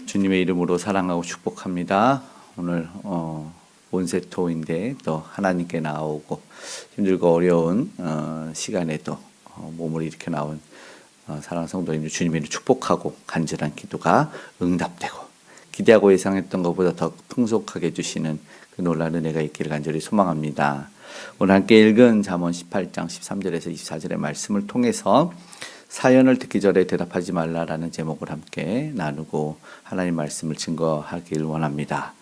주님의 이름으로 사랑하고 축복합니다. 오늘 온세토인데 또 하나님께 나오고 힘들고 어려운 시간에도 몸을 일으켜 나온 사랑하는 성도님들 주님의 이름으로 축복하고 간절한 기도가 응답되고 기대하고 예상했던 것보다 더 풍족하게 해주시는 그 놀라운 은혜가 있기를 간절히 소망합니다. 오늘 함께 읽은 잠언 18장 13절에서 24절의 말씀을 통해서 사연을 듣기 전에 대답하지 말라라는 제목을 함께 나누고 하나님 말씀을 증거하길 원합니다.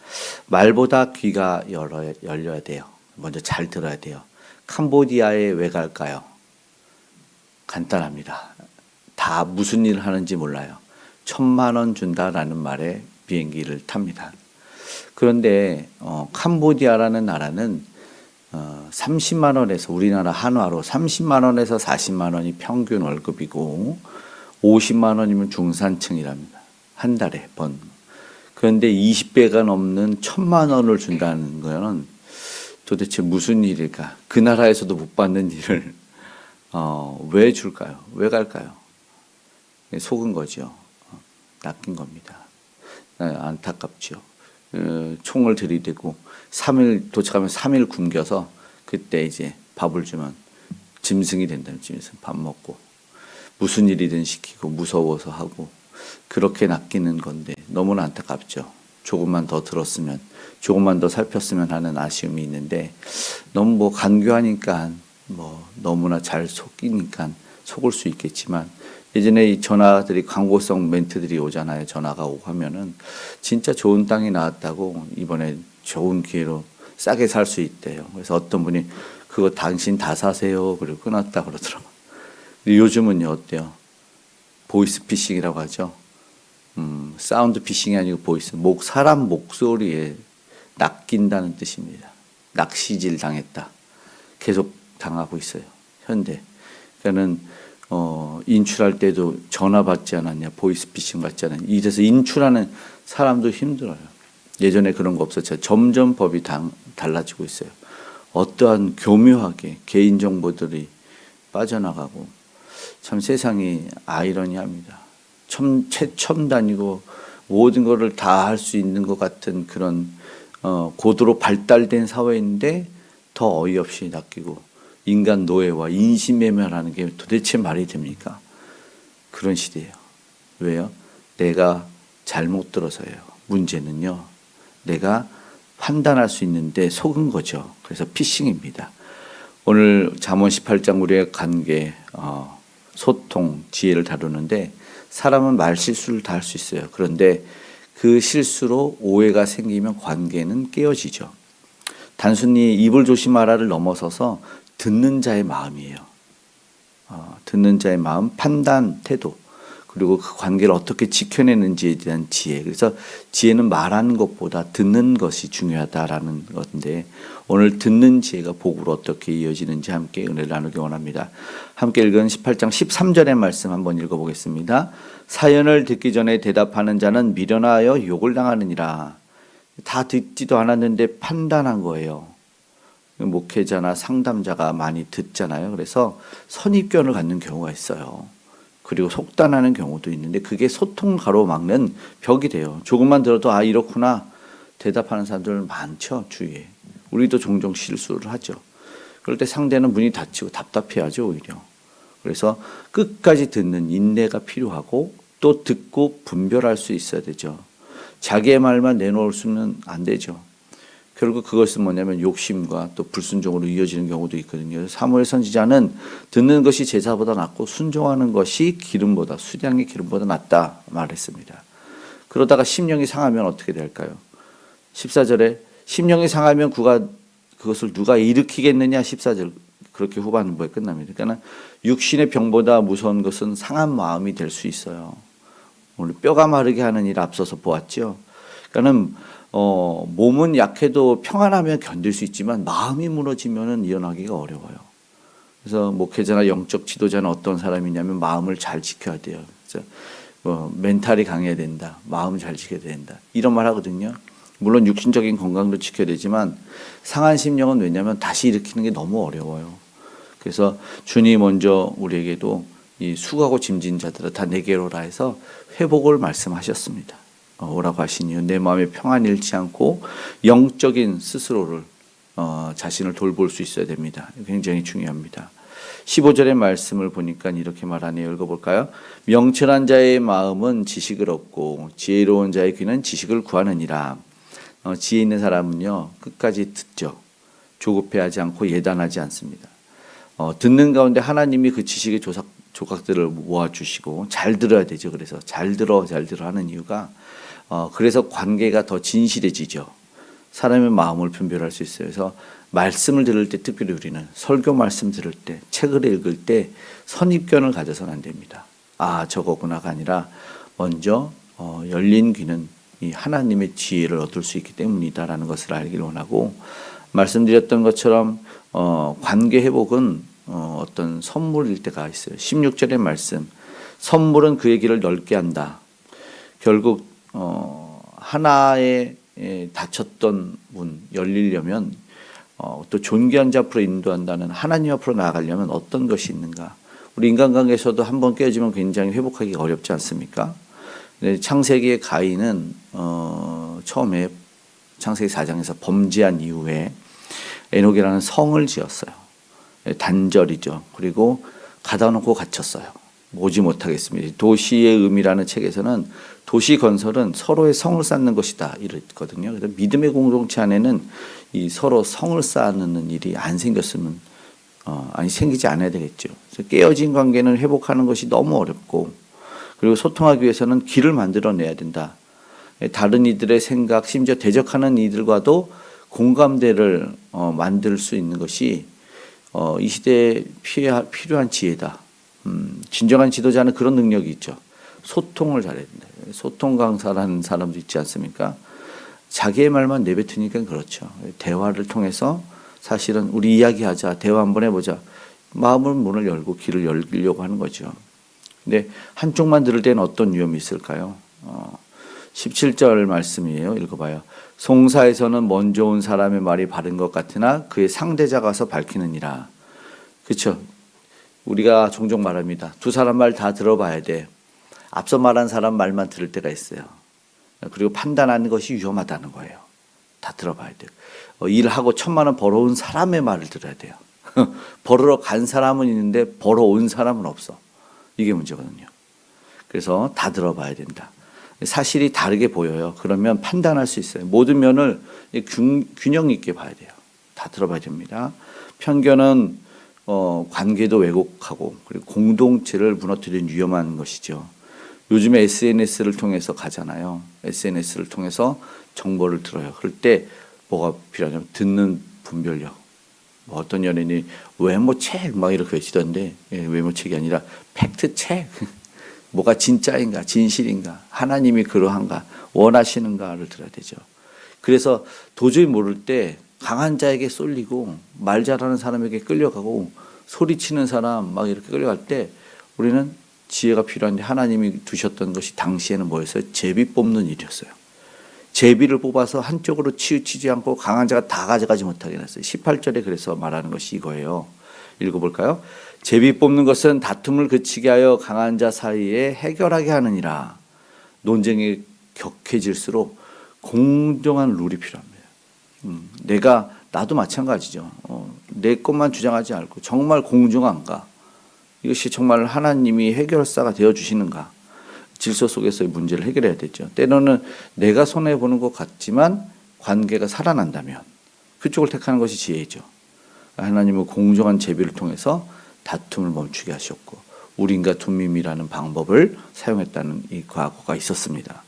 말보다 귀가 열려야 돼요. 먼저 잘 들어야 돼요. 캄보디아에 왜 갈까요? 간단합니다. 다 무슨 일을 하는지 몰라요. 1,000만 원 준다라는 말에 비행기를 탑니다. 그런데 캄보디아라는 나라는 30만 원에서 우리나라 한화로 30만 원에서 40만 원이 평균 월급이고 50만 원이면 중산층이랍니다. 한 달에 번. 그런데 20배가 넘는 1,000만 원을 준다는 거는 도대체 무슨 일일까? 그 나라에서도 못 받는 일을 왜 줄까요? 왜 갈까요? 속은 거죠. 낚인 겁니다. 안타깝죠. 총을 들이대고 3일 도착하면 3일 굶겨서 그때 이제 밥을 주면 짐승이 된다는 짐승 밥 먹고 무슨 일이든 시키고 무서워서 하고 그렇게 낚이는 건데 너무나 안타깝죠. 조금만 더 들었으면 조금만 더 살폈으면 하는 아쉬움이 있는데 너무 간교하니까 너무나 잘 속이니까 속을 수 있겠지만 예전에 이 전화들이 광고성 멘트들이 오잖아요. 전화가 오고 하면은 진짜 좋은 땅이 나왔다고 이번에 좋은 기회로 싸게 살 수 있대요. 그래서 어떤 분이 그거 당신 다 사세요. 그리고 끊었다 그러더라고요. 근데 요즘은요 어때요? 보이스 피싱이라고 하죠. 사운드 피싱이 아니고 보이스. 사람 목소리에 낚인다는 뜻입니다. 낚시질 당했다. 계속 당하고 있어요. 현대. 그러니까는 인출할 때도 전화 받지 않았냐, 보이스피싱 받지 않았냐. 이래서 인출하는 사람도 힘들어요. 예전에 그런 거 없었죠. 점점 법이 달라지고 있어요. 어떠한 교묘하게 개인정보들이 빠져나가고 참 세상이 아이러니합니다. 최첨단이고 모든 것을 다 할 수 있는 것 같은 그런 고도로 발달된 사회인데 더 어이없이 낚이고 인간 노예와 인신매매라는 게 도대체 말이 됩니까? 그런 시대예요. 왜요? 내가 잘못 들어서예요. 문제는요. 내가 판단할 수 있는데 속은 거죠. 그래서 피싱입니다. 오늘 잠언 18장 우리의 관계, 소통, 지혜를 다루는데 사람은 말 실수를 다 할 수 있어요. 그런데 그 실수로 오해가 생기면 관계는 깨어지죠. 단순히 입을 조심하라를 넘어서서 듣는 자의 마음이에요. 듣는 자의 마음, 판단, 태도, 그리고 그 관계를 어떻게 지켜내는지에 대한 지혜. 그래서 지혜는 말하는 것보다 듣는 것이 중요하다라는 건데 오늘 듣는 지혜가 복으로 어떻게 이어지는지 함께 은혜를 나누기 원합니다. 함께 읽은 18장 13절의 말씀 한번 읽어보겠습니다. 사연을 듣기 전에 대답하는 자는 미련하여 욕을 당하느니라. 다 듣지도 않았는데 판단한 거예요. 목회자나 상담자가 많이 듣잖아요. 그래서 선입견을 갖는 경우가 있어요. 그리고 속단하는 경우도 있는데 그게 소통 가로막는 벽이 돼요. 조금만 들어도 이렇구나 대답하는 사람들 많죠. 주위에. 우리도 종종 실수를 하죠. 그럴 때 상대는 문이 닫히고 답답해하죠. 오히려. 그래서 끝까지 듣는 인내가 필요하고 또 듣고 분별할 수 있어야 되죠. 자기의 말만 내놓을 수는 안 되죠. 결국 그것은 뭐냐면 욕심과 또 불순종으로 이어지는 경우도 있거든요. 사무엘 선지자는 듣는 것이 제사보다 낫고 순종하는 것이 수량의 기름보다 낫다 말했습니다. 그러다가 심령이 상하면 어떻게 될까요? 14절에 심령이 상하면 그것을 누가 일으키겠느냐 14절 그렇게 후반부에 끝납니다. 그러니까 육신의 병보다 무서운 것은 상한 마음이 될 수 있어요. 오늘 뼈가 마르게 하는 일 앞서서 보았죠. 그러니까는 몸은 약해도 평안하면 견딜 수 있지만 마음이 무너지면은 일어나기가 어려워요. 그래서 목회자나 영적 지도자는 어떤 사람이냐면 마음을 잘 지켜야 돼요. 그래서 멘탈이 강해야 된다. 마음을 잘 지켜야 된다. 이런 말 하거든요. 물론 육신적인 건강도 지켜야 되지만 상한 심령은 왜냐하면 다시 일으키는 게 너무 어려워요. 그래서 주님 먼저 우리에게도 이 수고하고 짐진 자들아 다 내게로 오라 해서 회복을 말씀하셨습니다. 오라고 하신 이유, 내 마음에 평안이 잃지 않고 영적인 스스로를 자신을 돌볼 수 있어야 됩니다. 굉장히 중요합니다. 15절의 말씀을 보니까 이렇게 말하네요. 읽어볼까요? 명철한 자의 마음은 지식을 얻고 지혜로운 자의 귀는 지식을 구하느니라. 지혜 있는 사람은요, 끝까지 듣죠. 조급해하지 않고 예단하지 않습니다. 듣는 가운데 하나님이 그 지식의 조각들을 모아주시고 잘 들어야 되죠. 그래서 잘 들어 하는 이유가 그래서 관계가 더 진실해지죠. 사람의 마음을 분별할 수 있어요. 그래서 말씀을 들을 때, 특별히 우리는 설교 말씀 들을 때, 책을 읽을 때 선입견을 가져서는 안 됩니다. 아, 저거구나가 아니라 먼저 열린 귀는 이 하나님의 지혜를 얻을 수 있기 때문이다라는 것을 알기를 원하고, 말씀드렸던 것처럼 관계 회복은 어떤 선물일 때가 있어요. 16절의 말씀, 선물은 그의 길을 넓게 한다. 결국 하나의 닫혔던 문 열리려면 또 존귀한 자 앞으로 인도한다는 하나님 앞으로 나아가려면 어떤 것이 있는가. 우리 인간관계에서도 한번 깨어지면 굉장히 회복하기가 어렵지 않습니까? 창세기의 가인은 처음에 창세기 4장에서 범죄한 이후에 에녹이라는 성을 지었어요. 단절이죠. 그리고 가다 놓고 갇혔어요. 오지 못하겠습니다. 도시의 의미라는 책에서는 도시 건설은 서로의 성을 쌓는 것이다 이랬거든요. 그래서 믿음의 공동체 안에는 이 서로 성을 쌓는 일이 안 생겼으면 생기지 않아야 되겠죠. 그래서 깨어진 관계는 회복하는 것이 너무 어렵고, 그리고 소통하기 위해서는 길을 만들어내야 된다. 다른 이들의 생각, 심지어 대적하는 이들과도 공감대를 만들 수 있는 것이 이 시대에 필요한 지혜다. 진정한 지도자는 그런 능력이 있죠. 소통을 잘해야 된다. 소통 강사라는 사람도 있지 않습니까? 자기의 말만 내뱉으니까 그렇죠. 대화를 통해서 사실은 우리 이야기하자, 대화 한번 해보자. 마음을 문을 열고 길을 열려고 하는 거죠. 근데 한쪽만 들을 때는 어떤 위험이 있을까요? 17절 말씀이에요. 읽어봐요. 송사에서는 먼저 온 사람의 말이 바른 것 같으나 그의 상대자가 와서 밝히느니라. 그렇죠. 우리가 종종 말합니다. 두 사람 말 다 들어봐야 돼. 앞서 말한 사람 말만 들을 때가 있어요. 그리고 판단하는 것이 위험하다는 거예요. 다 들어봐야 돼요. 일하고 1,000만 원 벌어온 사람의 말을 들어야 돼요. 벌으러 간 사람은 있는데 벌어온 사람은 없어. 이게 문제거든요. 그래서 다 들어봐야 된다. 사실이 다르게 보여요. 그러면 판단할 수 있어요. 모든 면을 균형 있게 봐야 돼요. 다 들어봐야 됩니다. 편견은 관계도 왜곡하고 그리고 공동체를 무너뜨리는 위험한 것이죠. 요즘에 SNS를 통해서 가잖아요. SNS를 통해서 정보를 들어요. 그럴 때 뭐가 필요하냐면 듣는 분별력. 어떤 연예인이 외모책 막 이렇게 외치던데, 외모책이 아니라 팩트책. 뭐가 진짜인가, 진실인가, 하나님이 그러한가, 원하시는가를 들어야 되죠. 그래서 도저히 모를 때 강한 자에게 쏠리고 말 잘하는 사람에게 끌려가고 소리치는 사람 막 이렇게 끌려갈 때 우리는 지혜가 필요한데, 하나님이 두셨던 것이 당시에는 뭐였어요? 제비 뽑는 일이었어요. 제비를 뽑아서 한쪽으로 치우치지 않고 강한 자가 다 가져가지 못하게 했어요. 18절에 그래서 말하는 것이 이거예요. 읽어볼까요? 제비 뽑는 것은 다툼을 그치게 하여 강한 자 사이에 해결하게 하느니라. 논쟁이 격해질수록 공정한 룰이 필요합니다. 나도 마찬가지죠. 내 것만 주장하지 않고 정말 공정한가? 이것이 정말 하나님이 해결사가 되어주시는가? 질서 속에서의 문제를 해결해야 되죠. 때로는 내가 손해보는 것 같지만 관계가 살아난다면 그쪽을 택하는 것이 지혜죠. 하나님은 공정한 제비를 통해서 다툼을 멈추게 하셨고 우린과 둠밈이라는 방법을 사용했다는 이 과거가 있었습니다.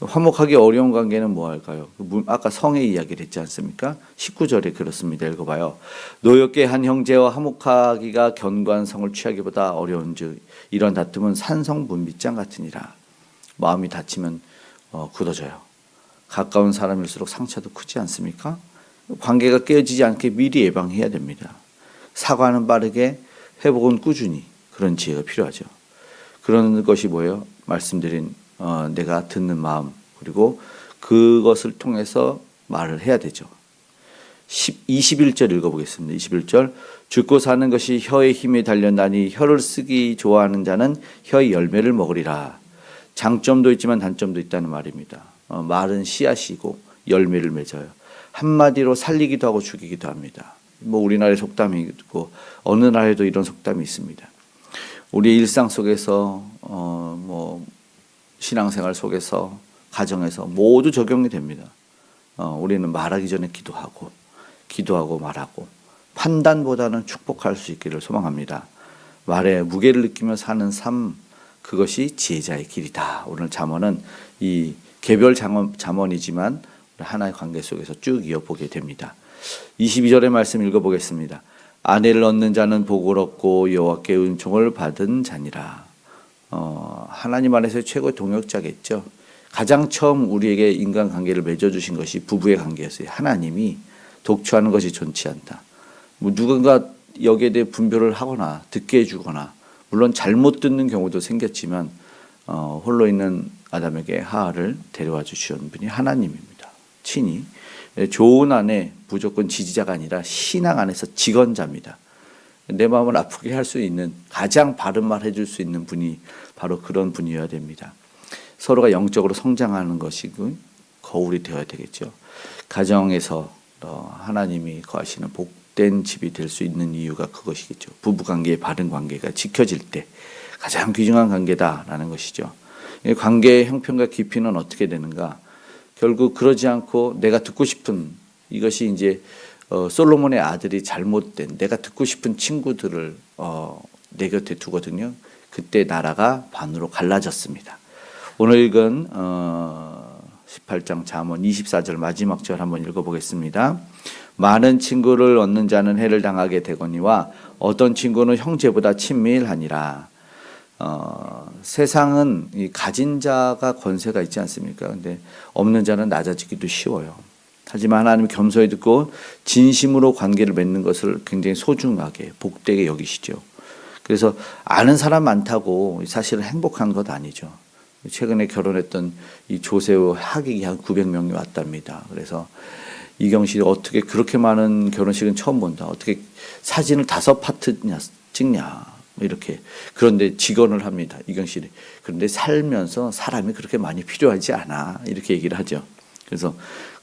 화목하기 어려운 관계는 뭐 할까요? 아까 성의 이야기를 했지 않습니까? 19절에 그렇습니다. 읽어봐요. 노엽게 한 형제와 화목하기가 견고한 성을 취하기보다 어려운즉 이런 다툼은 산성 분비장 같으니라. 마음이 다치면 굳어져요. 가까운 사람일수록 상처도 크지 않습니까? 관계가 깨어지지 않게 미리 예방해야 됩니다. 사과는 빠르게, 회복은 꾸준히. 그런 지혜가 필요하죠. 그런 것이 뭐예요? 말씀드린 내가 듣는 마음, 그리고 그것을 통해서 말을 해야 되죠. 21절 읽어보겠습니다. 21절. 죽고 사는 것이 혀의 힘에 달렸나니 혀를 쓰기 좋아하는 자는 혀의 열매를 먹으리라. 장점도 있지만 단점도 있다는 말입니다. 말은 씨앗이고 열매를 맺어요. 한마디로 살리기도 하고 죽이기도 합니다. 뭐 우리나라의 속담이 있고 어느 나라에도 이런 속담이 있습니다. 우리 일상 속에서 뭐 신앙생활 속에서 가정에서 모두 적용이 됩니다. 우리는 말하기 전에 기도하고 말하고 판단보다는 축복할 수 있기를 소망합니다. 말에 무게를 느끼며 사는 삶, 그것이 지혜자의 길이다. 오늘 잠언은 이 개별 잠언이지만 하나의 관계 속에서 쭉 이어보게 됩니다. 22절의 말씀 읽어보겠습니다. 아내를 얻는 자는 복을 얻고 여호와께 은총을 받은 자니라. 하나님 안에서의 최고의 동역자겠죠. 가장 처음 우리에게 인간관계를 맺어주신 것이 부부의 관계였어요. 하나님이 독초하는 것이 좋지 않다. 뭐 누군가 여기에 대해 분별을 하거나 듣게 해주거나 물론 잘못 듣는 경우도 생겼지만 홀로 있는 아담에게 하하를 데려와 주시는 분이 하나님입니다. 친히 좋은 아내 무조건 지지자가 아니라 신앙 안에서 직언자입니다. 내 마음을 아프게 할 수 있는 가장 바른 말 해줄 수 있는 분이 바로 그런 분이어야 됩니다. 서로가 영적으로 성장하는 것이 거울이 되어야 되겠죠. 가정에서 하나님이 거하시는 복된 집이 될 수 있는 이유가 그것이겠죠. 부부관계의 바른 관계가 지켜질 때 가장 귀중한 관계다라는 것이죠. 관계의 형편과 깊이는 어떻게 되는가? 결국 그러지 않고 내가 듣고 싶은 이것이 이제 솔로몬의 아들이 잘못된 내가 듣고 싶은 친구들을 내 곁에 두거든요. 그때 나라가 반으로 갈라졌습니다. 오늘 읽은 18장 잠언 24절 마지막 절 한번 읽어보겠습니다. 많은 친구를 얻는 자는 해를 당하게 되거니와 어떤 친구는 형제보다 친밀하니라. 세상은 이 가진 자가 권세가 있지 않습니까? 근데 없는 자는 낮아지기도 쉬워요. 하지만 하나님 겸손히 듣고 진심으로 관계를 맺는 것을 굉장히 소중하게 복되게 여기시죠. 그래서 아는 사람 많다고 사실은 행복한 것 아니죠. 최근에 결혼했던 이 조세호 하객이 한 900명이 왔답니다. 그래서 이경실이 어떻게 그렇게 많은 결혼식은 처음 본다. 어떻게 사진을 5파트냐 찍냐. 이렇게. 그런데 직언을 합니다. 이경실이. 그런데 살면서 사람이 그렇게 많이 필요하지 않아. 이렇게 얘기를 하죠. 그래서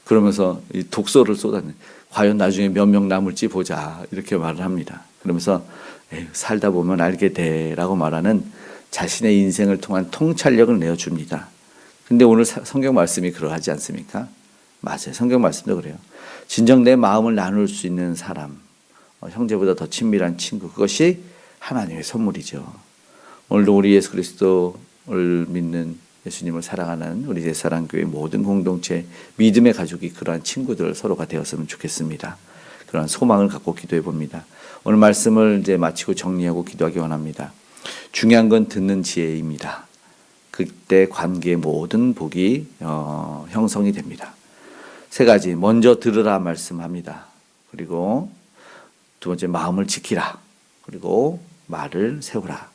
그러면서 이 독소를 쏟아내. 과연 나중에 몇 명 남을지 보자. 이렇게 말을 합니다. 그러면서 살다 보면 알게 돼라고 말하는 자신의 인생을 통한 통찰력을 내어줍니다. 근데 오늘 성경 말씀이 그러하지 않습니까? 맞아요. 성경 말씀도 그래요. 진정 내 마음을 나눌 수 있는 사람, 형제보다 더 친밀한 친구, 그것이 하나님의 선물이죠. 오늘도 우리 예수 그리스도를 믿는 예수님을 사랑하는 우리 제사랑교회 모든 공동체 믿음의 가족이 그러한 친구들 서로가 되었으면 좋겠습니다. 그러한 소망을 갖고 기도해 봅니다. 오늘 말씀을 이제 마치고 정리하고 기도하기 원합니다. 중요한 건 듣는 지혜입니다. 그때 관계의 모든 복이 형성이 됩니다. 3가지, 먼저 들으라 말씀합니다. 그리고 2번째, 마음을 지키라. 그리고 말을 세우라.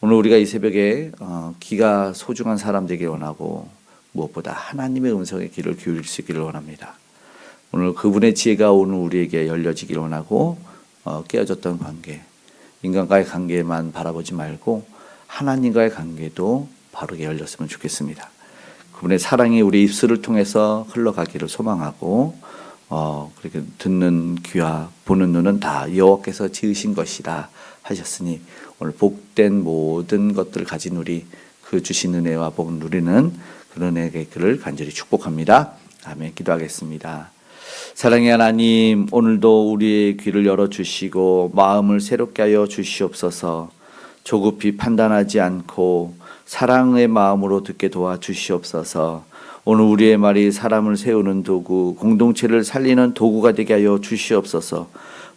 오늘 우리가 이 새벽에 귀가 소중한 사람 되길 원하고 무엇보다 하나님의 음성의 귀를 기울일 수 있기를 원합니다. 오늘 그분의 지혜가 오늘 우리에게 열려지길 원하고 깨어졌던 관계, 인간과의 관계만 바라보지 말고 하나님과의 관계도 바르게 열렸으면 좋겠습니다. 그분의 사랑이 우리 입술을 통해서 흘러가기를 소망하고 그렇게 듣는 귀와 보는 눈은 다 여호와께서 지으신 것이라 하셨으니 오늘 복된 모든 것들을 가진 우리 그 주신 은혜와 복 누리는 그런 은혜의 길을 간절히 축복합니다. 아멘. 기도하겠습니다. 사랑의 하나님, 오늘도 우리의 귀를 열어주시고 마음을 새롭게 하여 주시옵소서. 조급히 판단하지 않고 사랑의 마음으로 듣게 도와주시옵소서. 오늘 우리의 말이 사람을 세우는 도구, 공동체를 살리는 도구가 되게 하여 주시옵소서.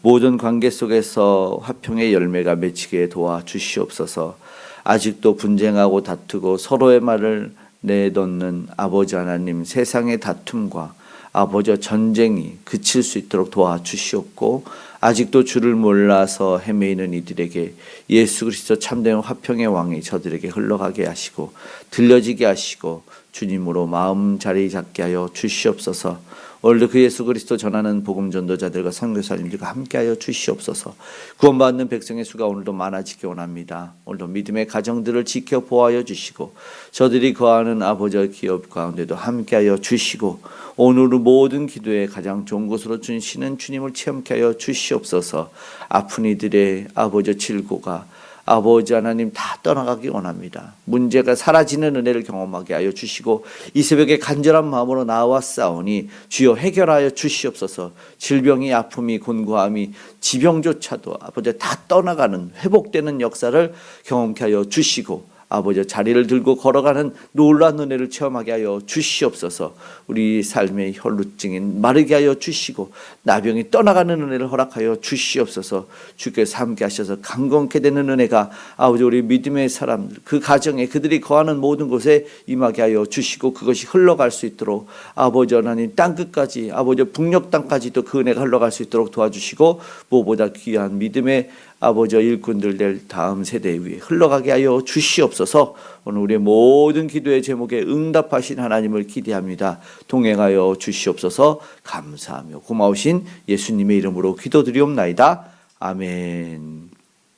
모든 관계 속에서 화평의 열매가 맺히게 도와주시옵소서. 아직도 분쟁하고 다투고 서로의 말을 내놓는 아버지 하나님, 세상의 다툼과 아버지와 전쟁이 그칠 수 있도록 도와주시옵고, 아직도 주를 몰라서 헤매이는 이들에게 예수 그리스도 참된 화평의 왕이 저들에게 흘러가게 하시고 들려지게 하시고 주님으로 마음 자리 잡게 하여 주시옵소서. 오늘도 그 예수 그리스도 전하는 복음 전도자들과 선교사님들과 함께하여 주시옵소서. 구원받는 백성의 수가 오늘도 많아지기 원합니다. 오늘도 믿음의 가정들을 지켜 보호하여 주시고 저들이 거하는 아버지의 기업 가운데도 함께하여 주시고 오늘 모든 기도에 가장 좋은 곳으로 주시는 주님을 체험케 하여 주시옵소서. 아픈 이들의 아버지 질고가 아버지 하나님 다 떠나가기 원합니다. 문제가 사라지는 은혜를 경험하게 하여 주시고 이 새벽에 간절한 마음으로 나와싸우니 주여 해결하여 주시옵소서. 질병이 아픔이 곤고함이 지병조차도 아버지 다 떠나가는 회복되는 역사를 경험케 하여 주시고 아버지 자리를 들고 걸어가는 놀라운 은혜를 체험하게 하여 주시옵소서. 우리 삶의 혈루증인 마르게 하여 주시고 나병이 떠나가는 은혜를 허락하여 주시옵소서. 주께서 함께 하셔서 강건케 되는 은혜가 아버지 우리 믿음의 사람들 그 가정에 그들이 거하는 모든 곳에 임하게 하여 주시고 그것이 흘러갈 수 있도록 아버지 하나님 땅끝까지 아버지 북녘 땅까지도 그 은혜가 흘러갈 수 있도록 도와주시고 무엇보다 귀한 믿음의 아버지 일꾼들 될 다음 세대 위에 흘러가게 하여 주시옵소서. 오늘 우리의 모든 기도의 제목에 응답하신 하나님을 기대합니다. 동행하여 주시옵소서. 감사하며 고마우신 예수님의 이름으로 기도드리옵나이다. 아멘.